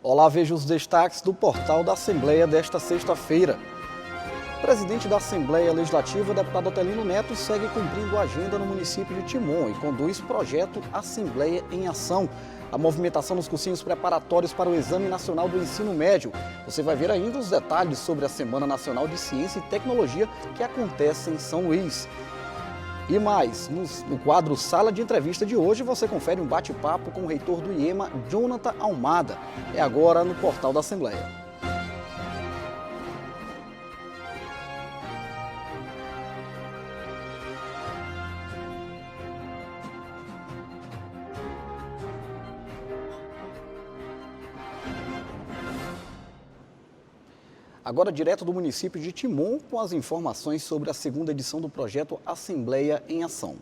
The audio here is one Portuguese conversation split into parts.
Olá, veja os destaques do portal da Assembleia desta sexta-feira. O presidente da Assembleia Legislativa, deputado Otelino Neto, segue cumprindo a agenda no município de Timon e conduz projeto Assembleia em Ação. A movimentação nos cursinhos preparatórios para o Exame Nacional do Ensino Médio. Você vai ver ainda os detalhes sobre a Semana Nacional de Ciência e Tecnologia que acontece em São Luís. E mais, no quadro Sala de Entrevista de hoje, você confere um bate-papo com o reitor do IEMA, Jonathan Almada. É agora no portal da Assembleia. Agora, direto do município de Timon, com as informações sobre a segunda edição do projeto Assembleia em Ação.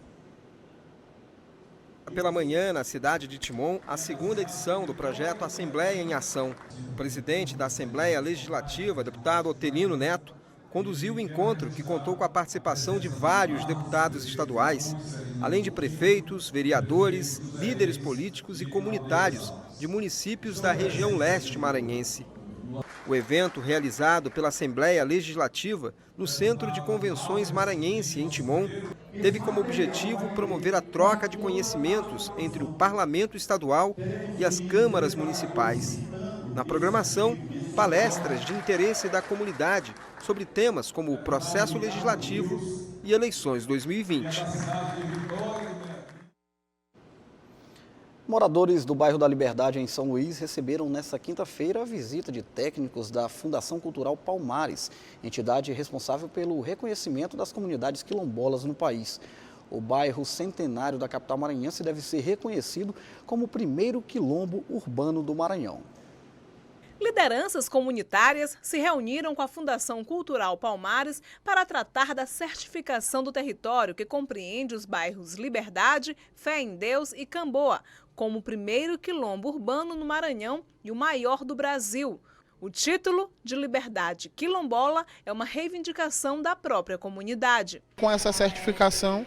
Pela manhã, na cidade de Timon, a segunda edição do projeto Assembleia em Ação. O presidente da Assembleia Legislativa, deputado Otelino Neto, conduziu o encontro que contou com a participação de vários deputados estaduais, além de prefeitos, vereadores, líderes políticos e comunitários de municípios da região leste maranhense. O evento, realizado pela Assembleia Legislativa no Centro de Convenções Maranhense, em Timon, teve como objetivo promover a troca de conhecimentos entre o Parlamento Estadual e as câmaras municipais. Na programação, palestras de interesse da comunidade sobre temas como o processo legislativo e eleições 2020. Moradores do bairro da Liberdade, em São Luís, receberam nesta quinta-feira a visita de técnicos da Fundação Cultural Palmares, entidade responsável pelo reconhecimento das comunidades quilombolas no país. O bairro centenário da capital maranhense deve ser reconhecido como o primeiro quilombo urbano do Maranhão. Lideranças comunitárias se reuniram com a Fundação Cultural Palmares para tratar da certificação do território que compreende os bairros Liberdade, Fé em Deus e Camboa, como o primeiro quilombo urbano no Maranhão e o maior do Brasil. O título de Liberdade Quilombola é uma reivindicação da própria comunidade. Com essa certificação,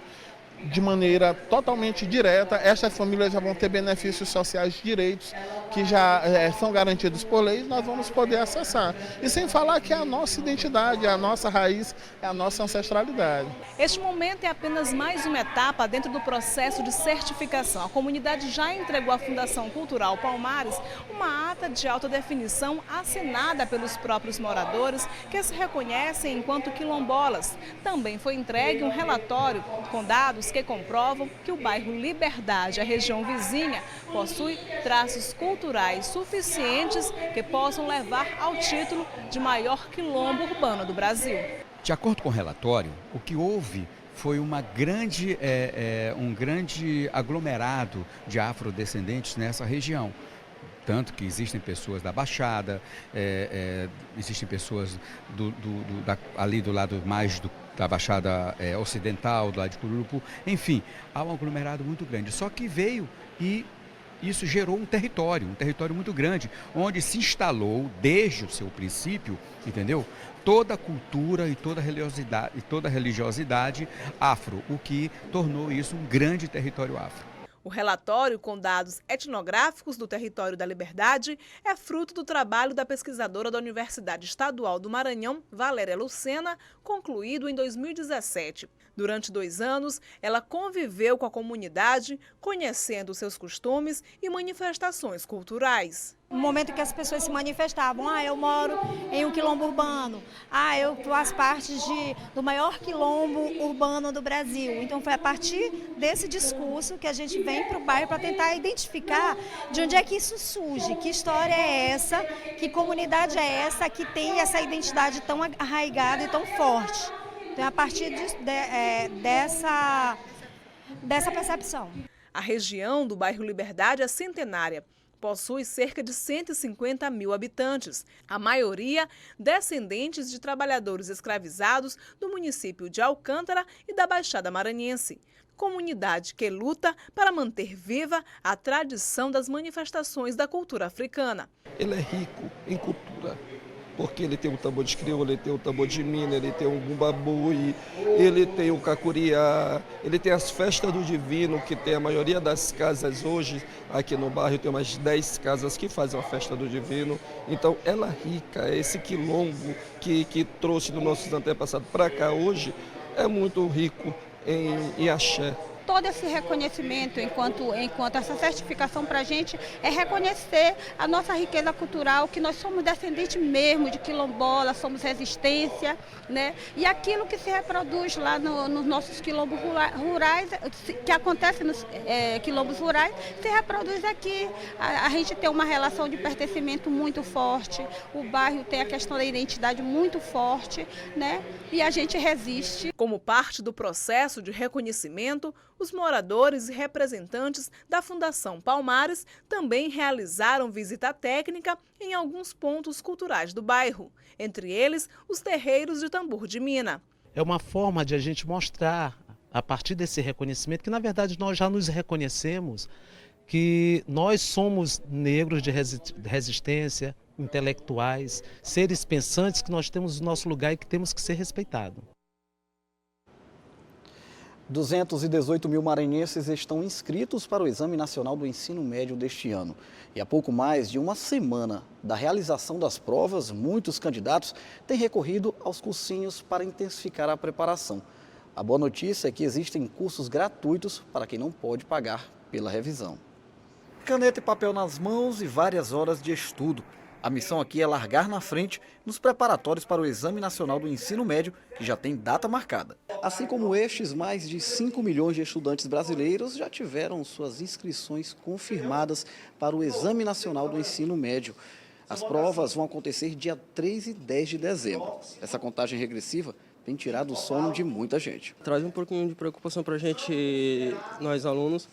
de maneira totalmente direta, essas famílias já vão ter benefícios sociais, direitos que já são garantidos por lei, nós vamos poder acessar. E sem falar que é a nossa identidade, é a nossa raiz, é a nossa ancestralidade. Este momento é apenas mais uma etapa dentro do processo de certificação. A comunidade já entregou à Fundação Cultural Palmares uma ata de autodefinição assinada pelos próprios moradores que se reconhecem enquanto quilombolas. Também foi entregue um relatório com dados que comprovam que o bairro Liberdade, a região vizinha, possui traços culturais suficientes que possam levar ao título de maior quilombo urbano do Brasil. De acordo com o relatório, o que houve foi um grande aglomerado de afrodescendentes nessa região. Tanto que existem pessoas da Baixada, existem pessoas ali do lado mais da Baixada Ocidental, do lado de Cururupu, enfim, há um aglomerado muito grande. Só que veio e isso gerou um território muito grande, onde se instalou desde o seu princípio, entendeu? Toda a cultura e toda a religiosidade afro, o que tornou isso um grande território afro. O relatório, com dados etnográficos do território da Liberdade, é fruto do trabalho da pesquisadora da Universidade Estadual do Maranhão, Valéria Lucena, concluído em 2017. Durante 2 anos, ela conviveu com a comunidade, conhecendo seus costumes e manifestações culturais. No momento que as pessoas se manifestavam, eu moro em um quilombo urbano, eu faço parte do maior quilombo urbano do Brasil. Então foi a partir desse discurso que a gente vem para o bairro para tentar identificar de onde é que isso surge, que história é essa, que comunidade é essa que tem essa identidade tão arraigada e tão forte. Então é a partir dessa percepção. A região do bairro Liberdade é centenária. Possui cerca de 150 mil habitantes, a maioria descendentes de trabalhadores escravizados do município de Alcântara e da Baixada Maranhense. Comunidade que luta para manter viva a tradição das manifestações da cultura africana. Ele é rico em cultura, porque ele tem o tambor de crioula, ele tem o tambor de mina, ele tem o bumbabui, ele tem o cacuriá, ele tem as festas do divino, que tem a maioria das casas hoje, aqui no bairro tem umas 10 casas que fazem a festa do divino. Então ela é rica, esse quilombo que trouxe dos nossos antepassados para cá hoje, é muito rico em axé. Todo esse reconhecimento, enquanto essa certificação para a gente é reconhecer a nossa riqueza cultural, que nós somos descendentes mesmo de quilombola, somos resistência, né? E aquilo que se reproduz lá nos nossos quilombos rurais, que acontece nos quilombos rurais, se reproduz aqui. A gente tem uma relação de pertencimento muito forte, o bairro tem a questão da identidade muito forte, né? E a gente resiste. Como parte do processo de reconhecimento, os moradores e representantes da Fundação Palmares também realizaram visita técnica em alguns pontos culturais do bairro, entre eles os terreiros de tambor de mina. É uma forma de a gente mostrar, a partir desse reconhecimento, que na verdade nós já nos reconhecemos, que nós somos negros de resistência, intelectuais, seres pensantes, que nós temos o nosso lugar e que temos que ser respeitados. 218 mil maranhenses estão inscritos para o Exame Nacional do Ensino Médio deste ano. E há pouco mais de uma semana da realização das provas, muitos candidatos têm recorrido aos cursinhos para intensificar a preparação. A boa notícia é que existem cursos gratuitos para quem não pode pagar pela revisão. Caneta e papel nas mãos e várias horas de estudo. A missão aqui é largar na frente nos preparatórios para o Exame Nacional do Ensino Médio, que já tem data marcada. Assim como estes, mais de 5 milhões de estudantes brasileiros já tiveram suas inscrições confirmadas para o Exame Nacional do Ensino Médio. As provas vão acontecer dia 3 e 10 de dezembro. Essa contagem regressiva tem tirado o sono de muita gente. Traz um pouquinho de preocupação para a gente, nós alunos,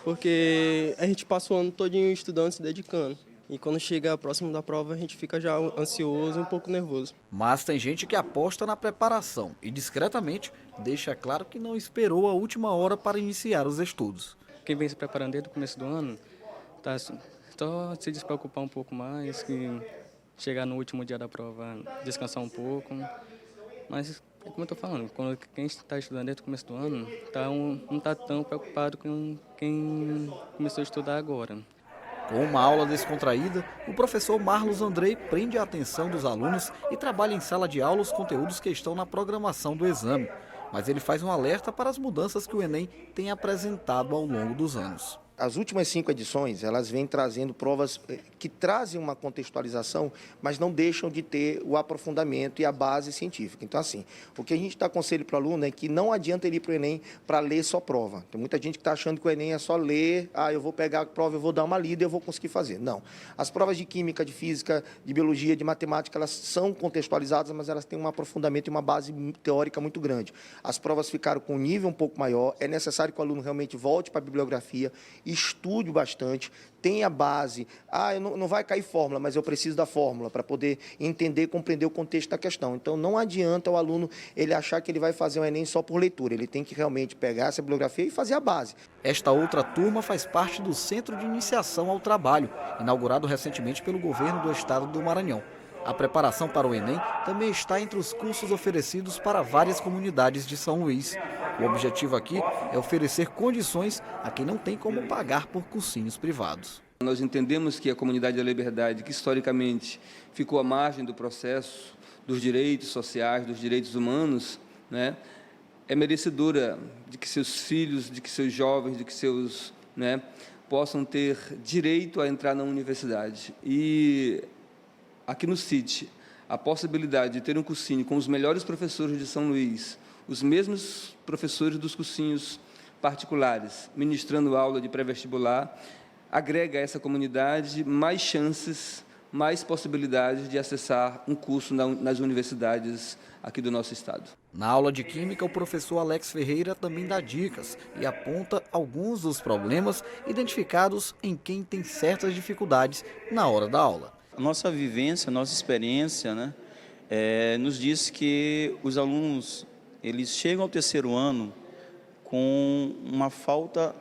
porque a gente passa o ano todinho estudando, se dedicando. E quando chega próximo da prova, a gente fica já ansioso e um pouco nervoso. Mas tem gente que aposta na preparação e discretamente deixa claro que não esperou a última hora para iniciar os estudos. Quem vem se preparando desde o começo do ano, tá só se despreocupar um pouco mais, que chegar no último dia da prova, descansar um pouco. Mas, como eu estou falando, quando quem está estudando desde o começo do ano, não está tão preocupado com quem começou a estudar agora. Com uma aula descontraída, o professor Marlos Andrei prende a atenção dos alunos e trabalha em sala de aula os conteúdos que estão na programação do exame. Mas ele faz um alerta para as mudanças que o Enem tem apresentado ao longo dos anos. As últimas 5 edições, elas vêm trazendo provas que trazem uma contextualização, mas não deixam de ter o aprofundamento e a base científica. Então, assim, o que a gente dá conselho para o aluno é que não adianta ele ir para o Enem para ler só prova. Tem muita gente que está achando que o Enem é só ler, eu vou pegar a prova, eu vou dar uma lida e eu vou conseguir fazer. Não. As provas de química, de física, de biologia, de matemática, elas são contextualizadas, mas elas têm um aprofundamento e uma base teórica muito grande. As provas ficaram com um nível um pouco maior, é necessário que o aluno realmente volte para a bibliografia, estude bastante, tenha base. Não vai cair fórmula, mas eu preciso da fórmula para poder entender e compreender o contexto da questão. Então, não adianta o aluno ele achar que ele vai fazer o Enem só por leitura. Ele tem que realmente pegar essa bibliografia e fazer a base. Esta outra turma faz parte do Centro de Iniciação ao Trabalho, inaugurado recentemente pelo governo do estado do Maranhão. A preparação para o Enem também está entre os cursos oferecidos para várias comunidades de São Luís. O objetivo aqui é oferecer condições a quem não tem como pagar por cursinhos privados. Nós entendemos que a comunidade da liberdade, que historicamente ficou à margem do processo dos direitos sociais, dos direitos humanos, né, é merecedora de que seus filhos, de que seus jovens, de que seus, possam ter direito a entrar na universidade. E aqui no CIT, a possibilidade de ter um cursinho com os melhores professores de São Luís, os mesmos professores dos cursinhos particulares, ministrando aula de pré-vestibular, agrega a essa comunidade mais chances, mais possibilidades de acessar um curso nas universidades aqui do nosso estado. Na aula de Química, o professor Alex Ferreira também dá dicas e aponta alguns dos problemas identificados em quem tem certas dificuldades na hora da aula. A nossa vivência, a nossa experiência, nos diz que os alunos eles chegam ao terceiro ano com uma falta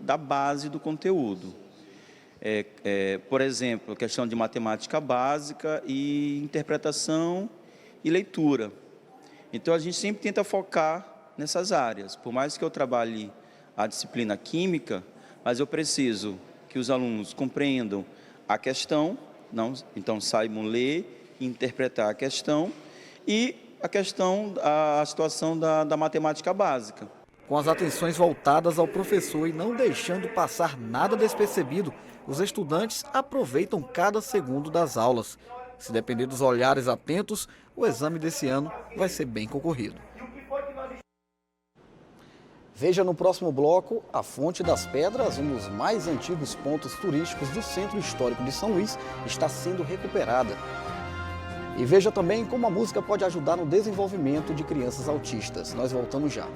da base do conteúdo. por exemplo, a questão de matemática básica e interpretação e leitura. Então, a gente sempre tenta focar nessas áreas. Por mais que eu trabalhe a disciplina química, mas eu preciso que os alunos compreendam a questão, então saibam ler e interpretar a questão, e a situação da matemática básica. Com as atenções voltadas ao professor e não deixando passar nada despercebido, os estudantes aproveitam cada segundo das aulas. Se depender dos olhares atentos, o exame desse ano vai ser bem concorrido. Veja no próximo bloco, a Fonte das Pedras, um dos mais antigos pontos turísticos do Centro Histórico de São Luís, está sendo recuperada. E veja também como a música pode ajudar no desenvolvimento de crianças autistas. Nós voltamos já.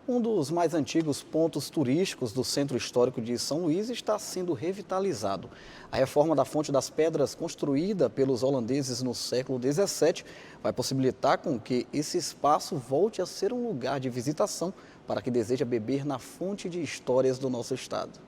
Um dos mais antigos pontos turísticos do Centro Histórico de São Luís está sendo revitalizado. A reforma da Fonte das Pedras, construída pelos holandeses no século XVII, vai possibilitar com que esse espaço volte a ser um lugar de visitação para quem deseja beber na fonte de histórias do nosso estado.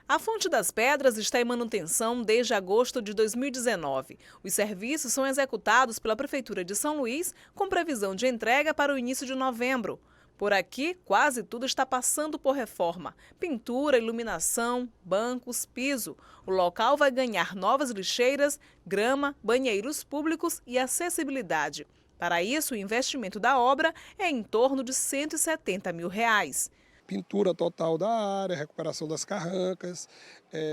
A Fonte das Pedras está em manutenção desde agosto de 2019. Os serviços são executados pela Prefeitura de São Luís, com previsão de entrega para o início de novembro. Por aqui, quase tudo está passando por reforma. Pintura, iluminação, bancos, piso. O local vai ganhar novas lixeiras, grama, banheiros públicos e acessibilidade. Para isso, o investimento da obra é em torno de R$ 170 mil. Pintura total da área, recuperação das carrancas,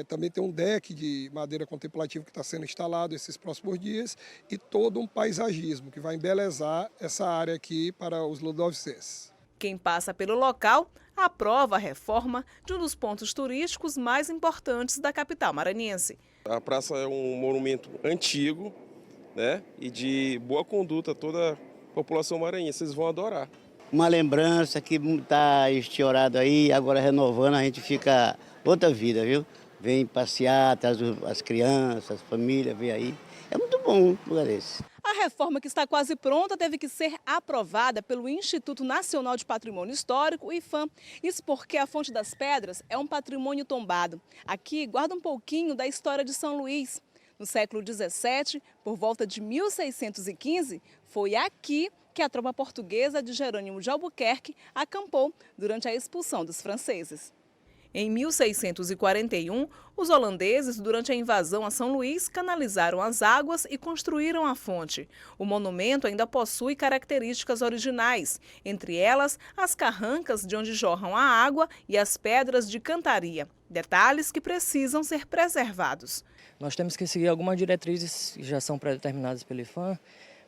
também tem um deck de madeira contemplativa que está sendo instalado esses próximos dias e todo um paisagismo que vai embelezar essa área aqui para os ludovicenses. Quem passa pelo local aprova a reforma de um dos pontos turísticos mais importantes da capital maranhense. A praça é um monumento antigo, né, e de boa conduta, toda a população maranhense, vocês vão adorar. Uma lembrança que está estiorado aí, agora renovando, a gente fica outra vida, viu? Vem passear, traz as crianças, as famílias, vem aí. É muito bom um lugar desse. A reforma, que está quase pronta, teve que ser aprovada pelo Instituto Nacional de Patrimônio Histórico, IPHAN. Isso porque a Fonte das Pedras é um patrimônio tombado. Aqui guarda um pouquinho da história de São Luís. No século XVII, por volta de 1615, foi aqui que a tropa portuguesa de Jerônimo de Albuquerque acampou durante a expulsão dos franceses. Em 1641, os holandeses, durante a invasão a São Luís, canalizaram as águas e construíram a fonte. O monumento ainda possui características originais, entre elas as carrancas de onde jorram a água e as pedras de cantaria, detalhes que precisam ser preservados. Nós temos que seguir algumas diretrizes que já são pré-determinadas pelo IPHAN.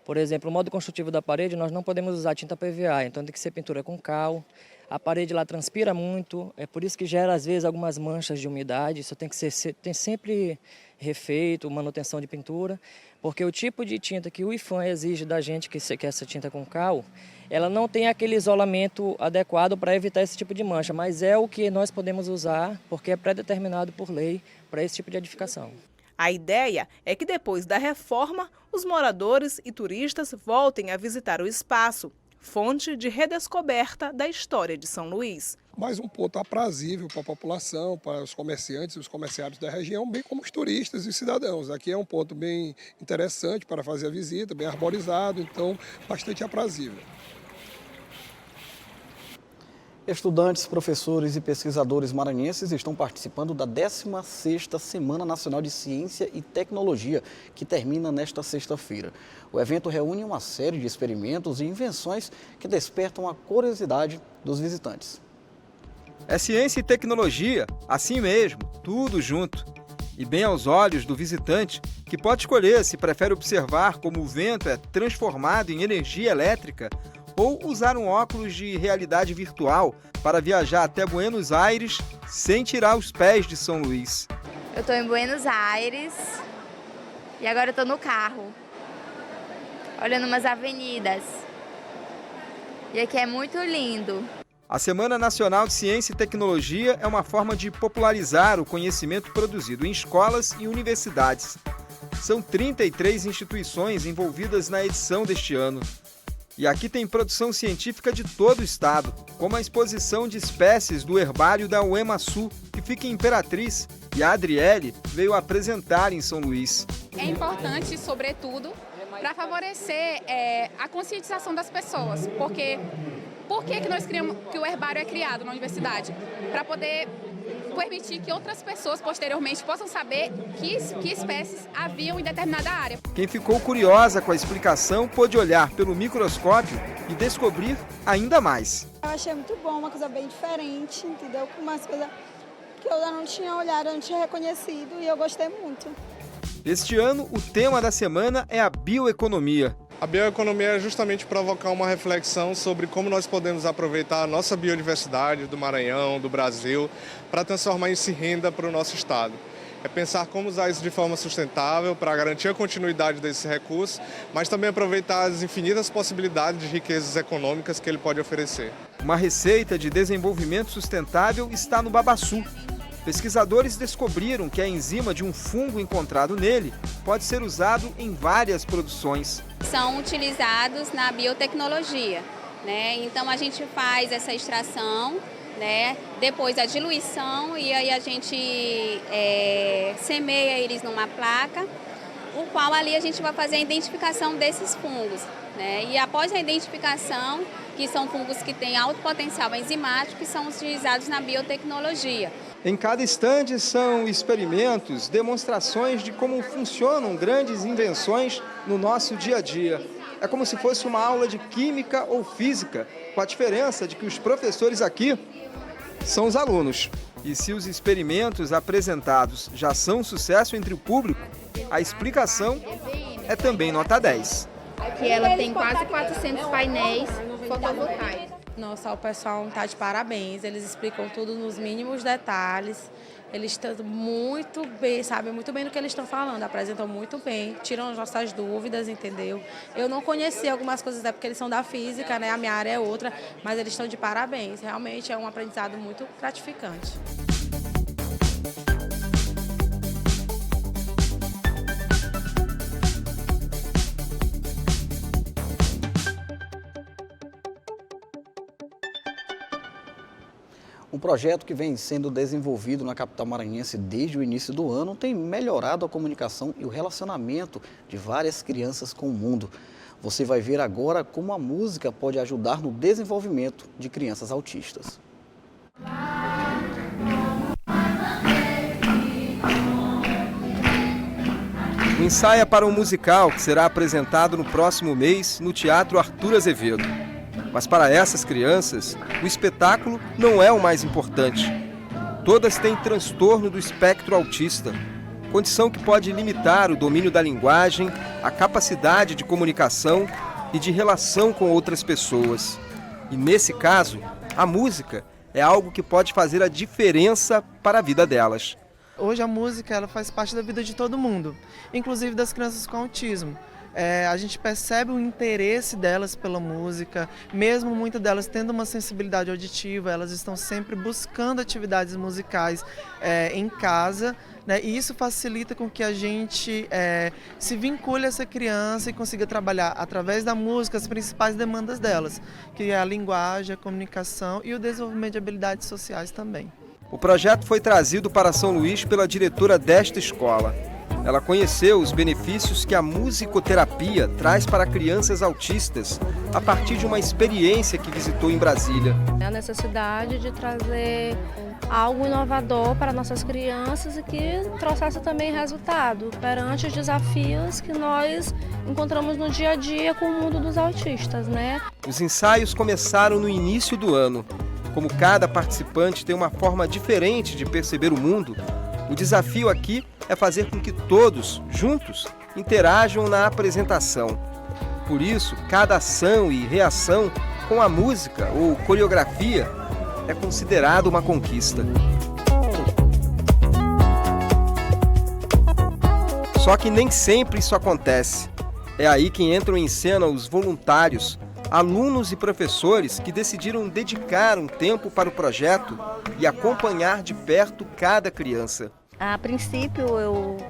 Por exemplo, o modo construtivo da parede, nós não podemos usar tinta PVA, então tem que ser pintura com cal. A parede lá transpira muito, é por isso que gera às vezes algumas manchas de umidade, isso tem sempre refeito, manutenção de pintura, porque o tipo de tinta que o IPHAN exige da gente, que é essa tinta com cal, ela não tem aquele isolamento adequado para evitar esse tipo de mancha, mas é o que nós podemos usar, porque é pré-determinado por lei para esse tipo de edificação. A ideia é que depois da reforma, os moradores e turistas voltem a visitar o espaço, fonte de redescoberta da história de São Luís. Mais um ponto aprazível para a população, para os comerciantes e os comerciários da região, bem como os turistas e os cidadãos. Aqui é um ponto bem interessante para fazer a visita, bem arborizado, então bastante aprazível. Estudantes, professores e pesquisadores maranhenses estão participando da 16ª Semana Nacional de Ciência e Tecnologia, que termina nesta sexta-feira. O evento reúne uma série de experimentos e invenções que despertam a curiosidade dos visitantes. É ciência e tecnologia, assim mesmo, tudo junto. E bem aos olhos do visitante, que pode escolher se prefere observar como o vento é transformado em energia elétrica ou usar um óculos de realidade virtual para viajar até Buenos Aires sem tirar os pés de São Luís. Eu estou em Buenos Aires e agora eu estou no carro, olhando umas avenidas. E aqui é muito lindo. A Semana Nacional de Ciência e Tecnologia é uma forma de popularizar o conhecimento produzido em escolas e universidades. São 33 instituições envolvidas na edição deste ano. E aqui tem produção científica de todo o estado, como a exposição de espécies do herbário da UEMASU, que fica em Imperatriz, e a Adriele veio apresentar em São Luís. É importante, sobretudo, para favorecer a conscientização das pessoas, porque por que nós criamos, que o herbário é criado na universidade? Para poder permitir que outras pessoas posteriormente possam saber que espécies haviam em determinada área. Quem ficou curiosa com a explicação pôde olhar pelo microscópio e descobrir ainda mais. Eu achei muito bom, uma coisa bem diferente, entendeu? Com umas coisas que eu ainda não tinha olhado, eu não tinha reconhecido e eu gostei muito. Este ano, o tema da semana é a bioeconomia. A bioeconomia é justamente provocar uma reflexão sobre como nós podemos aproveitar a nossa biodiversidade do Maranhão, do Brasil, para transformar isso em renda para o nosso estado. É pensar como usar isso de forma sustentável para garantir a continuidade desse recurso, mas também aproveitar as infinitas possibilidades de riquezas econômicas que ele pode oferecer. Uma receita de desenvolvimento sustentável está no babaçu. Pesquisadores descobriram que a enzima de um fungo encontrado nele pode ser usado em várias produções. São utilizados na biotecnologia, né? Então a gente faz essa extração, né? Depois a diluição e aí a gente semeia eles numa placa, o qual ali a gente vai fazer a identificação desses fungos, né? E após a identificação, que são fungos que têm alto potencial enzimático, que são utilizados na biotecnologia. Em cada estande são experimentos, demonstrações de como funcionam grandes invenções no nosso dia a dia. É como se fosse uma aula de química ou física, com a diferença de que os professores aqui são os alunos. E se os experimentos apresentados já são um sucesso entre o público, a explicação é também nota 10. Aqui ela tem quase 400 painéis fotovoltaicos. Nossa, o pessoal está de parabéns, eles explicam tudo nos mínimos detalhes, eles estão muito bem, sabem muito bem do que eles estão falando, apresentam muito bem, tiram as nossas dúvidas, entendeu? Eu não conhecia algumas coisas, porque eles são da física, né? A minha área é outra, mas eles estão de parabéns, realmente é um aprendizado muito gratificante. Um projeto que vem sendo desenvolvido na capital maranhense desde o início do ano tem melhorado a comunicação e o relacionamento de várias crianças com o mundo. Você vai ver agora como a música pode ajudar no desenvolvimento de crianças autistas. O ensaio é para um musical que será apresentado no próximo mês no Teatro Arthur Azevedo. Mas para essas crianças, o espetáculo não é o mais importante. Todas têm transtorno do espectro autista, condição que pode limitar o domínio da linguagem, a capacidade de comunicação e de relação com outras pessoas. E nesse caso, a música é algo que pode fazer a diferença para a vida delas. Hoje a música ela faz parte da vida de todo mundo, inclusive das crianças com autismo. A gente percebe o interesse delas pela música, mesmo muitas delas tendo uma sensibilidade auditiva, elas estão sempre buscando atividades musicais em casa, né? E isso facilita com que a gente se vincule a essa criança e consiga trabalhar através da música as principais demandas delas, que é a linguagem, a comunicação e o desenvolvimento de habilidades sociais também. O projeto foi trazido para São Luís pela diretora desta escola. Ela conheceu os benefícios que a musicoterapia traz para crianças autistas a partir de uma experiência que visitou em Brasília. A necessidade de trazer algo inovador para nossas crianças e que trouxesse também resultado perante os desafios que nós encontramos no dia a dia com o mundo dos autistas, né? Os ensaios começaram no início do ano. Como cada participante tem uma forma diferente de perceber o mundo, o desafio aqui é fazer com que todos, juntos, interajam na apresentação. Por isso, cada ação e reação com a música ou coreografia é considerada uma conquista. Só que nem sempre isso acontece. É aí que entram em cena os voluntários, alunos e professores que decidiram dedicar um tempo para o projeto e acompanhar de perto cada criança. A princípio,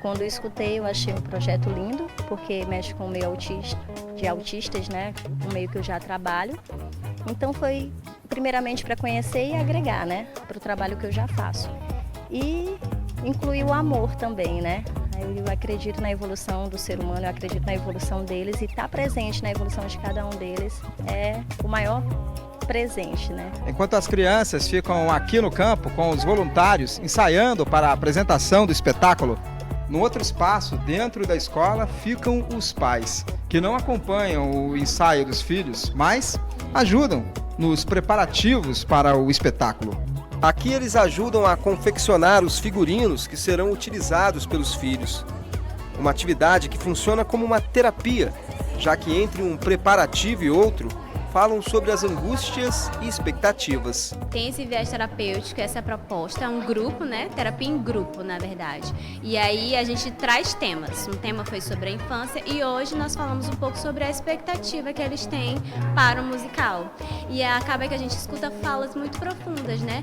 quando eu escutei, eu achei um projeto lindo, porque mexe com o meio autista. de autistas, né, no meio que eu já trabalho. Então foi primeiramente para conhecer e agregar, né, para o trabalho que eu já faço. E incluir o amor também, né? Eu acredito na evolução do ser humano, eu acredito na evolução deles, e estar presente na evolução de cada um deles é o maior presente, né? Enquanto as crianças ficam aqui no campo com os voluntários ensaiando para a apresentação do espetáculo, no outro espaço, dentro da escola, ficam os pais, que não acompanham o ensaio dos filhos, mas ajudam nos preparativos para o espetáculo. Aqui eles ajudam a confeccionar os figurinos que serão utilizados pelos filhos. Uma atividade que funciona como uma terapia, já que entre um preparativo e outro, falam sobre as angústias e expectativas. Tem esse viés terapêutico, essa proposta, é um grupo, né? Terapia em grupo, na verdade. E aí a gente traz temas. Um tema foi sobre a infância e hoje nós falamos um pouco sobre a expectativa que eles têm para o musical. E acaba que a gente escuta falas muito profundas, né?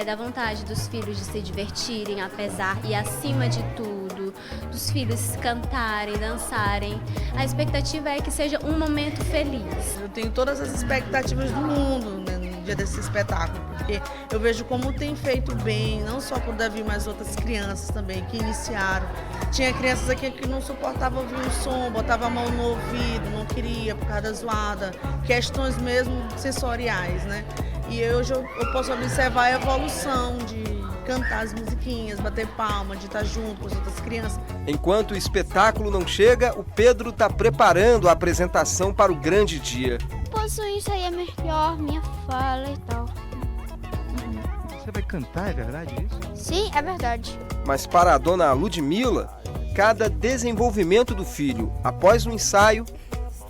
Da vontade dos filhos de se divertirem, apesar e acima de tudo, dos filhos cantarem, dançarem. A expectativa é que seja um momento feliz. Eu tenho todas as expectativas do mundo, né, no dia desse espetáculo, porque eu vejo como tem feito bem, não só para o Davi, mas outras crianças também que iniciaram. Tinha crianças aqui que não suportavam ouvir o som, botava a mão no ouvido, não queria por causa da zoada, questões mesmo sensoriais, né? E hoje eu posso observar a evolução de cantar as musiquinhas, bater palma, de estar junto com as outras crianças. Enquanto o espetáculo não chega, o Pedro está preparando a apresentação para o grande dia. Posso ensaiar melhor minha fala e tal. Você vai cantar, é verdade isso? Sim, é verdade. Mas para a dona Ludmila, cada desenvolvimento do filho após o ensaio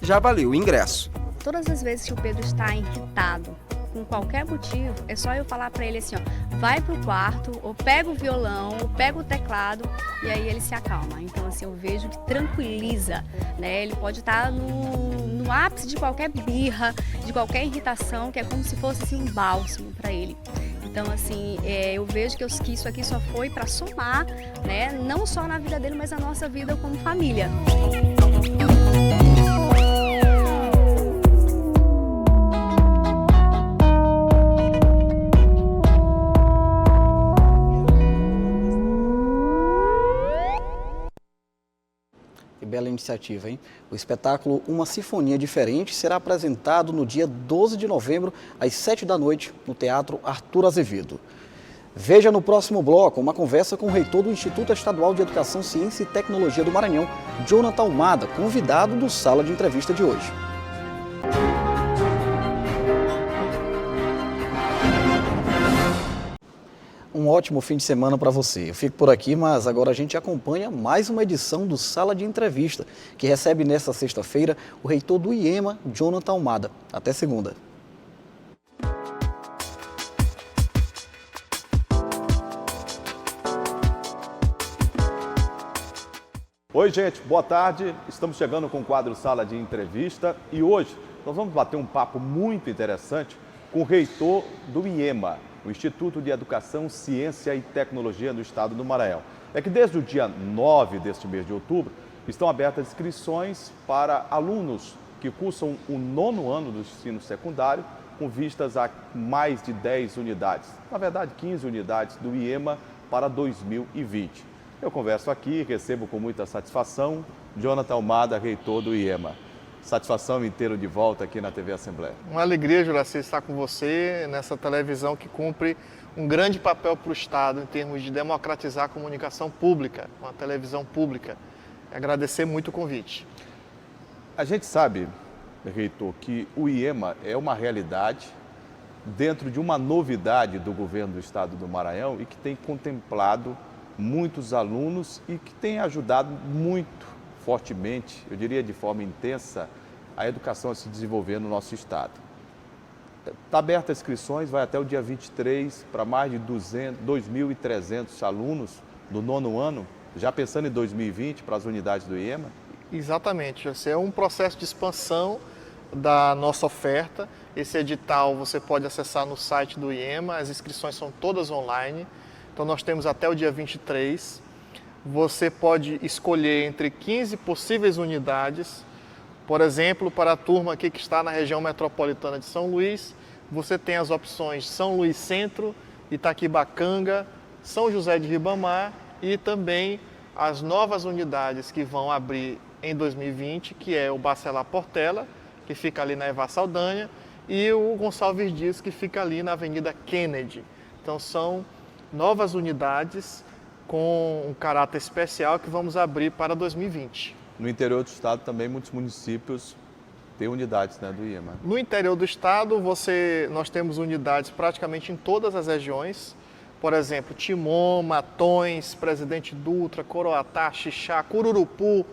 já valeu o ingresso. Todas as vezes que o Pedro está irritado, com qualquer motivo, é só eu falar para ele assim, ó, vai pro quarto, ou pega o violão, ou pega o teclado, e aí ele se acalma. Então, assim, eu vejo que tranquiliza, né? Ele pode estar no ápice de qualquer birra, de qualquer irritação, que é como se fosse assim, um bálsamo para ele. Então, assim, eu vejo que isso aqui só foi para somar, né? Não só na vida dele, mas na nossa vida como família. Bela iniciativa, hein? O espetáculo Uma Sinfonia Diferente será apresentado no dia 12 de novembro, às 7 da noite, no Teatro Arthur Azevedo. Veja no próximo bloco uma conversa com o reitor do Instituto Estadual de Educação, Ciência e Tecnologia do Maranhão, Jonathan Almada, convidado do Sala de Entrevista de hoje. Um ótimo fim de semana para você. Eu fico por aqui, mas agora a gente acompanha mais uma edição do Sala de Entrevista, que recebe nesta sexta-feira o reitor do IEMA, Jonathan Almada. Até segunda. Oi, gente, boa tarde. Estamos chegando com o quadro Sala de Entrevista e hoje nós vamos bater um papo muito interessante com o reitor do IEMA, o Instituto de Educação, Ciência e Tecnologia do Estado do Maranhão. É que desde o dia 9 deste mês de outubro estão abertas inscrições para alunos que cursam o 9º ano do ensino secundário, com vistas a mais de 10 unidades, na verdade 15 unidades do IEMA para 2020. Eu converso aqui e recebo com muita satisfação Jonathan Almada, reitor do IEMA. Satisfação inteira de volta aqui na TV Assembleia. Uma alegria, Juraci, estar com você nessa televisão que cumpre um grande papel para o Estado em termos de democratizar a comunicação pública, uma televisão pública. Agradecer muito o convite. A gente sabe, reitor, que o IEMA é uma realidade dentro de uma novidade do governo do Estado do Maranhão e que tem contemplado muitos alunos e que tem ajudado muito fortemente, eu diria de forma intensa, a educação a se desenvolver no nosso estado. Está aberta as inscrições, vai até o dia 23 para mais de 2.300 alunos do 9º ano, já pensando em 2020 para as unidades do IEMA? Exatamente, esse é um processo de expansão da nossa oferta. Esse edital você pode acessar no site do IEMA, as inscrições são todas online, então nós temos até o dia 23. Você pode escolher entre 15 possíveis unidades Por exemplo, para a turma aqui que está na região metropolitana de São Luís, você tem as opções São Luís Centro, Itaquibacanga, São José de Ribamar e também as novas unidades que vão abrir em 2020, que é o Bacelar Portela, que fica ali na Eva Saldanha, e o Gonçalves Dias, que fica ali na Avenida Kennedy. Então são novas unidades com um caráter especial que vamos abrir para 2020. No interior do estado também muitos municípios têm unidades, né, do IEMA. No interior do estado nós temos unidades praticamente em todas as regiões. Por exemplo, Timon, Matões, Presidente Dutra, Coroatá, Xixá, Cururupu,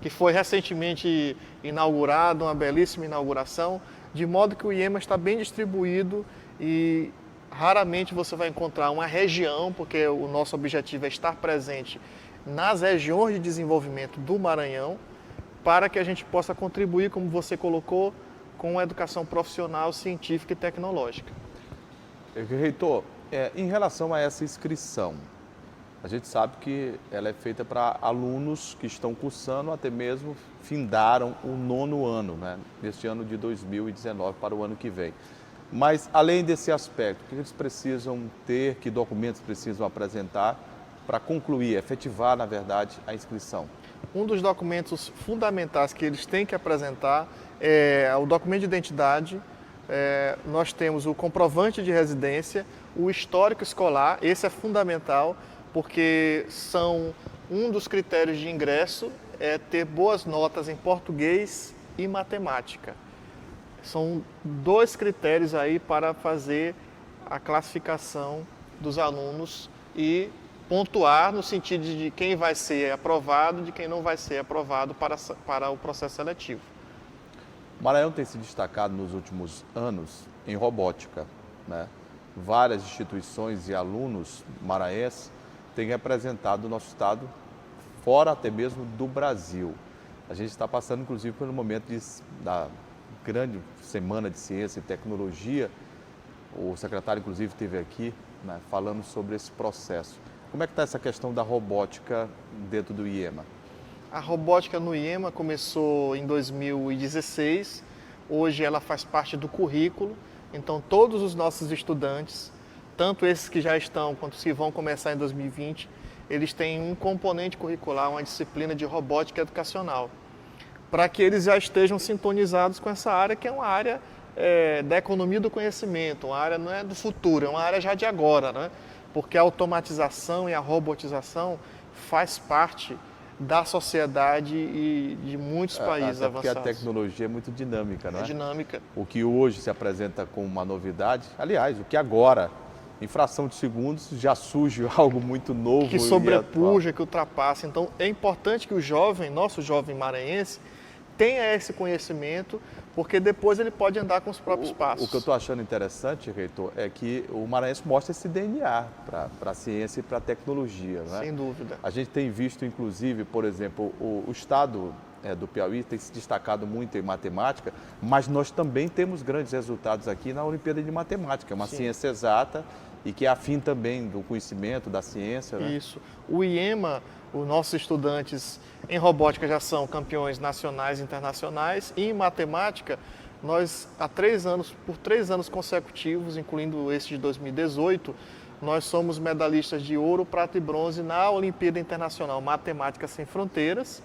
que foi recentemente inaugurado, uma belíssima inauguração, de modo que o IEMA está bem distribuído e raramente você vai encontrar uma região, porque o nosso objetivo é estar presente nas regiões de desenvolvimento do Maranhão, para que a gente possa contribuir, como você colocou, com a educação profissional, científica e tecnológica. Reitor, em relação a essa inscrição, a gente sabe que ela é feita para alunos que estão cursando, até mesmo findaram o 9º ano, né, neste ano de 2019 para o ano que vem. Mas, além desse aspecto, o que eles precisam ter, que documentos precisam apresentar para concluir, efetivar, na verdade, a inscrição? Um dos documentos fundamentais que eles têm que apresentar é o documento de identidade. Nós temos o comprovante de residência, o histórico escolar, esse é fundamental, porque um dos critérios de ingresso é ter boas notas em português e matemática. São 2 critérios aí para fazer a classificação dos alunos e pontuar no sentido de quem vai ser aprovado e de quem não vai ser aprovado para o processo seletivo. O Maranhão tem se destacado nos últimos anos em robótica, né? Várias instituições e alunos maranhenses têm representado o nosso estado fora até mesmo do Brasil. A gente está passando, inclusive, pelo momento da grande Semana de Ciência e Tecnologia. O secretário, inclusive, esteve aqui, né, falando sobre esse processo. Como é que está essa questão da robótica dentro do IEMA? A robótica no IEMA começou em 2016, hoje ela faz parte do currículo, então todos os nossos estudantes, tanto esses que já estão quanto os que vão começar em 2020, eles têm um componente curricular, uma disciplina de robótica educacional, para que eles já estejam sintonizados com essa área, que é uma área da economia do conhecimento, uma área não é do futuro, é uma área já de agora, né? Porque a automatização e a robotização faz parte da sociedade e de muitos países até avançados. Porque a tecnologia é muito dinâmica, não é? É dinâmica. O que hoje se apresenta como uma novidade, aliás, o que agora, em fração de segundos, já surge algo muito novo. Que sobrepuja, que ultrapassa. Então, é importante que o jovem, nosso jovem maranhense, tenha esse conhecimento, porque depois ele pode andar com os próprios passos. O que eu estou achando interessante, reitor, é que o maranhense mostra esse DNA para a ciência e para a tecnologia, né? Sem dúvida. A gente tem visto, inclusive, por exemplo, o estado do Piauí tem se destacado muito em matemática, mas nós também temos grandes resultados aqui na Olimpíada de Matemática, é uma ciência exata e que é afim também do conhecimento, da ciência, né? Isso. O IEMA, os nossos estudantes em robótica já são campeões nacionais e internacionais, e em matemática, nós por 3 anos consecutivos, incluindo esse de 2018, nós somos medalhistas de ouro, prata e bronze na Olimpíada Internacional Matemática Sem Fronteiras,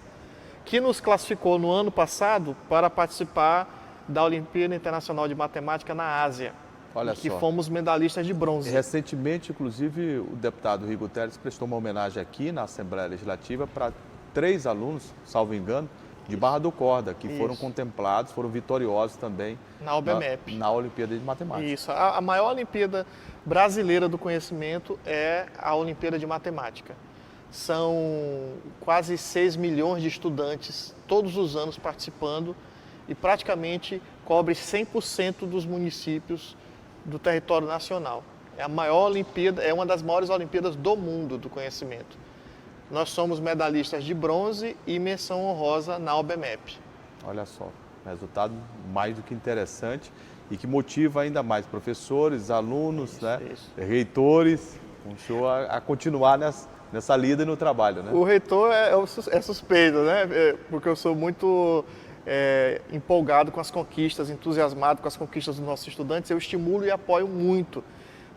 que nos classificou no ano passado para participar da Olimpíada Internacional de Matemática na Ásia. Olha que só. fomos medalhistas de bronze. Recentemente, inclusive, o deputado Rigo Teles prestou uma homenagem aqui na Assembleia Legislativa para 3 alunos, salvo engano, de Barra do Corda, que foram contemplados, foram vitoriosos também na OBMEP, na Olimpíada de Matemática. Isso. A maior Olimpíada brasileira do conhecimento é a Olimpíada de Matemática. São quase 6 milhões de estudantes todos os anos participando e praticamente cobre 100% dos municípios do território nacional. É a maior Olimpíada, é uma das maiores Olimpíadas do mundo do conhecimento. Nós somos medalhistas de bronze e menção honrosa na OBMEP. Olha só, resultado mais do que interessante e que motiva ainda mais professores, alunos, reitores, o senhor a continuar nessa lida e no trabalho, né? O reitor é suspeito, né? Porque eu sou muito empolgado com as conquistas, entusiasmado com as conquistas dos nossos estudantes, eu estimulo e apoio muito.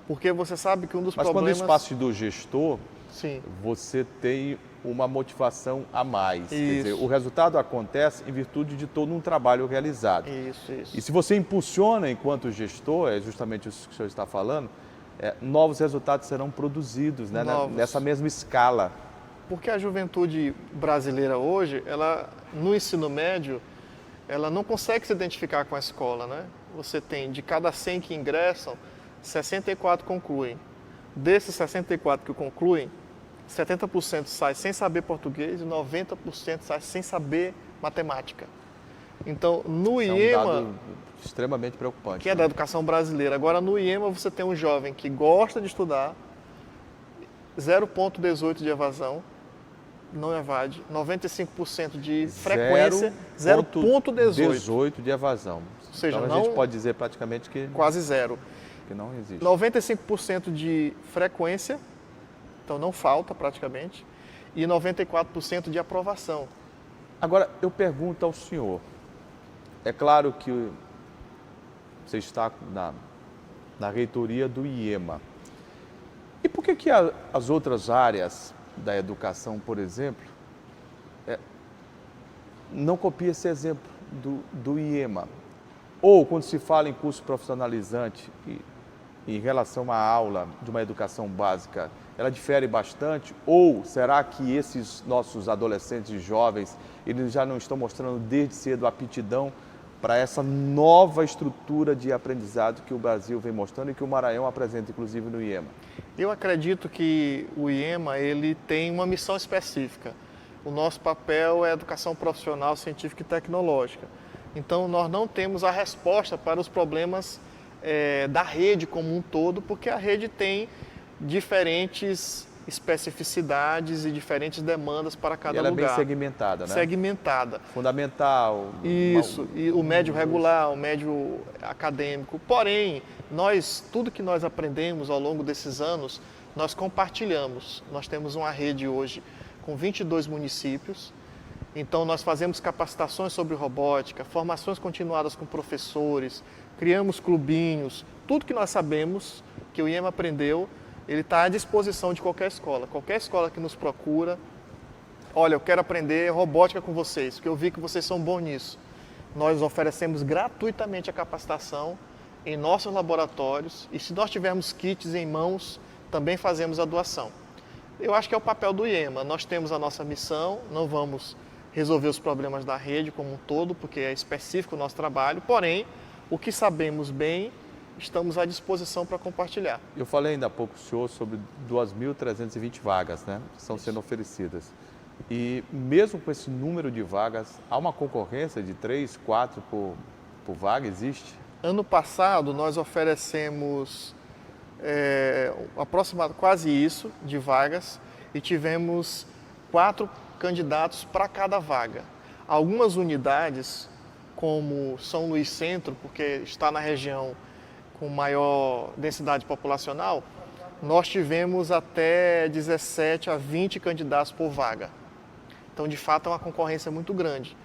Porque você sabe que um dos problemas... Mas quando isso passa do gestor, sim, você tem uma motivação a mais. Isso. Quer dizer, o resultado acontece em virtude de todo um trabalho realizado. Isso. E se você impulsiona enquanto gestor, é justamente isso que o senhor está falando, novos resultados serão produzidos, né, nessa mesma escala. Porque a juventude brasileira hoje, ela, no ensino médio, ela não consegue se identificar com a escola, né? Você tem, de cada 100 que ingressam, 64 concluem. Desses 64 que concluem, 70% sai sem saber português e 90% sai sem saber matemática. Então, no IEMA... É um dado extremamente preocupante. Que é da educação brasileira. Agora, no IEMA, você tem um jovem que gosta de estudar, 0,18 de evasão, não evade, 95% de frequência, 0,18 de evasão. Ou seja, então, a gente pode dizer praticamente que... Quase zero. Que não existe. 95% de frequência, então não falta praticamente, e 94% de aprovação. Agora, eu pergunto ao senhor, é claro que você está na reitoria do IEMA, e por que as outras áreas da educação, por exemplo, não copiam esse exemplo do IEMA? Ou quando se fala em curso profissionalizante, em relação à aula de uma educação básica, ela difere bastante? Ou será que esses nossos adolescentes e jovens, eles já não estão mostrando desde cedo aptidão para essa nova estrutura de aprendizado que o Brasil vem mostrando e que o Maranhão apresenta, inclusive, no IEMA? Eu acredito que o IEMA ele tem uma missão específica. O nosso papel é educação profissional, científica e tecnológica. Então, nós não temos a resposta para os problemas da rede como um todo, porque a rede tem diferentes especificidades e diferentes demandas para cada lugar. Ela é bem segmentada, né? Segmentada. Fundamental. Isso, e o médio regular, o médio acadêmico. Porém, tudo que nós aprendemos ao longo desses anos, nós compartilhamos. Nós temos uma rede hoje com 22 municípios. Então, nós fazemos capacitações sobre robótica, formações continuadas com professores, criamos clubinhos, tudo que nós sabemos, que o IEMA aprendeu, ele está à disposição de qualquer escola. Qualquer escola que nos procura, olha, eu quero aprender robótica com vocês, porque eu vi que vocês são bons nisso. Nós oferecemos gratuitamente a capacitação em nossos laboratórios e se nós tivermos kits em mãos, também fazemos a doação. Eu acho que é o papel do IEMA. Nós temos a nossa missão, não vamos resolver os problemas da rede como um todo, porque é específico o nosso trabalho, porém, o que sabemos bem, estamos à disposição para compartilhar. Eu falei ainda há pouco, senhor, sobre 2.320 vagas, né, que estão sendo oferecidas. E mesmo com esse número de vagas, há uma concorrência de 3, 4 por vaga, existe? Ano passado, nós oferecemos aproximadamente quase isso de vagas e tivemos 4 candidatos para cada vaga. Algumas unidades, como São Luís Centro, porque está na região com maior densidade populacional, nós tivemos até 17 a 20 candidatos por vaga. Então, de fato, é uma concorrência muito grande.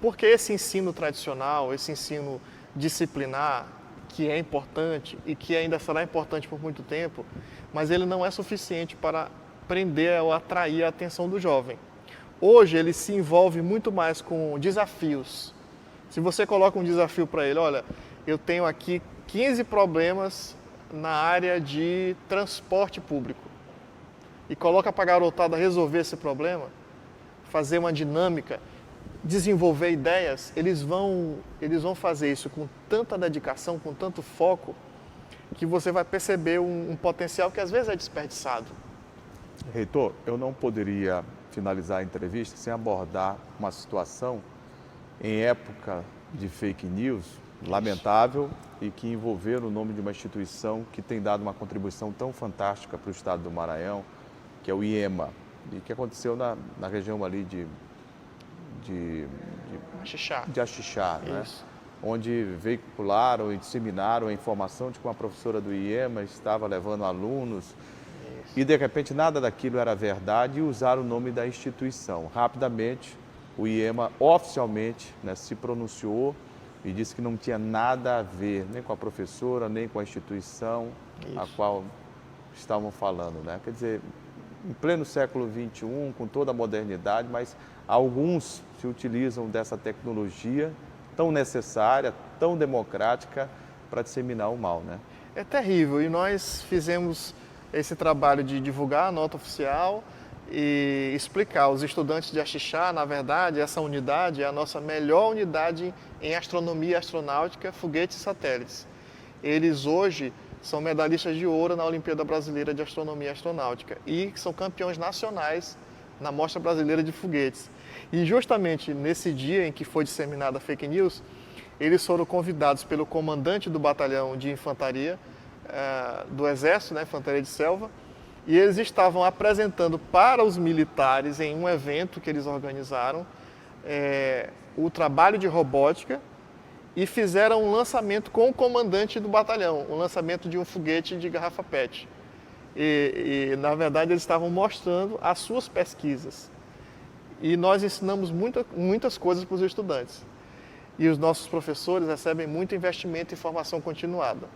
Porque esse ensino tradicional, esse ensino disciplinar, que é importante e que ainda será importante por muito tempo, mas ele não é suficiente para prender ou atrair a atenção do jovem. Hoje ele se envolve muito mais com desafios. Se você coloca um desafio para ele, olha, eu tenho aqui 15 problemas na área de transporte público e coloca para a garotada resolver esse problema, fazer uma dinâmica, desenvolver ideias, eles vão fazer isso com tanta dedicação, com tanto foco, que você vai perceber um potencial que às vezes é desperdiçado. Reitor, eu não poderia finalizar a entrevista sem abordar uma situação em época de fake news, lamentável, e que envolveram o nome de uma instituição que tem dado uma contribuição tão fantástica para o estado do Maranhão, que é o IEMA, e que aconteceu na região ali de Axixá, né? Onde veicularam e disseminaram a informação de que uma professora do IEMA estava levando alunos e de repente nada daquilo era verdade e usaram o nome da instituição. Rapidamente o IEMA oficialmente, né, se pronunciou e disse que não tinha nada a ver nem com a professora, nem com a instituição a qual estavam falando, né? Quer dizer, em pleno século XXI, com toda a modernidade, mas alguns se utilizam dessa tecnologia tão necessária, tão democrática, para disseminar o mal, né? É terrível, e nós fizemos esse trabalho de divulgar a nota oficial e explicar aos estudantes de Axixá, na verdade, essa unidade é a nossa melhor unidade em astronomia e astronáutica, foguetes e satélites. Eles hoje são medalhistas de ouro na Olimpíada Brasileira de Astronomia e Astronáutica e são campeões nacionais na Mostra Brasileira de Foguetes. E justamente nesse dia em que foi disseminada a fake news, eles foram convidados pelo comandante do batalhão de infantaria do Exército, né, Infantaria de Selva, e eles estavam apresentando para os militares, em um evento que eles organizaram, o trabalho de robótica, e fizeram um lançamento com o comandante do batalhão, um lançamento de um foguete de garrafa PET. E na verdade, eles estavam mostrando as suas pesquisas. E nós ensinamos muitas coisas para os estudantes. E os nossos professores recebem muito investimento em formação continuada.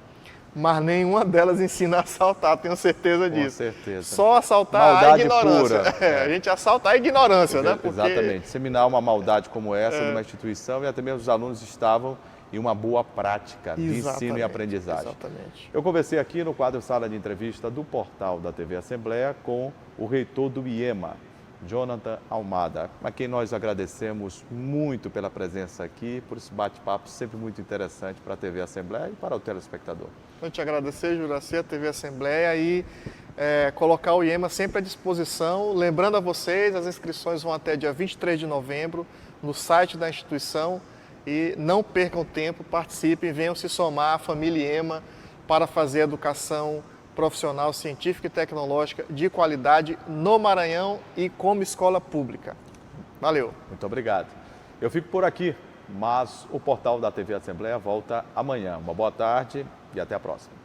Mas nenhuma delas ensina a assaltar, tenho certeza disso. Com certeza. Só assaltar maldade a ignorância. Pura. A gente assaltar a ignorância, né? Porque... Exatamente. Disseminar uma maldade como essa numa instituição, e até mesmo os alunos estavam em uma boa prática de ensino e aprendizagem. Exatamente. Eu conversei aqui no quadro Sala de Entrevista do portal da TV Assembleia com o reitor do IEMA, Jonathan Almada, a quem nós agradecemos muito pela presença aqui, por esse bate-papo sempre muito interessante para a TV Assembleia e para o telespectador. Eu te agradecer, Juraci, a TV Assembleia, e colocar o IEMA sempre à disposição. Lembrando a vocês, as inscrições vão até dia 23 de novembro no site da instituição, e não percam tempo, participem, venham se somar à família IEMA para fazer educação profissional, científica e tecnológica de qualidade no Maranhão e como escola pública. Valeu! Muito obrigado. Eu fico por aqui, mas o portal da TV Assembleia volta amanhã. Uma boa tarde e até a próxima.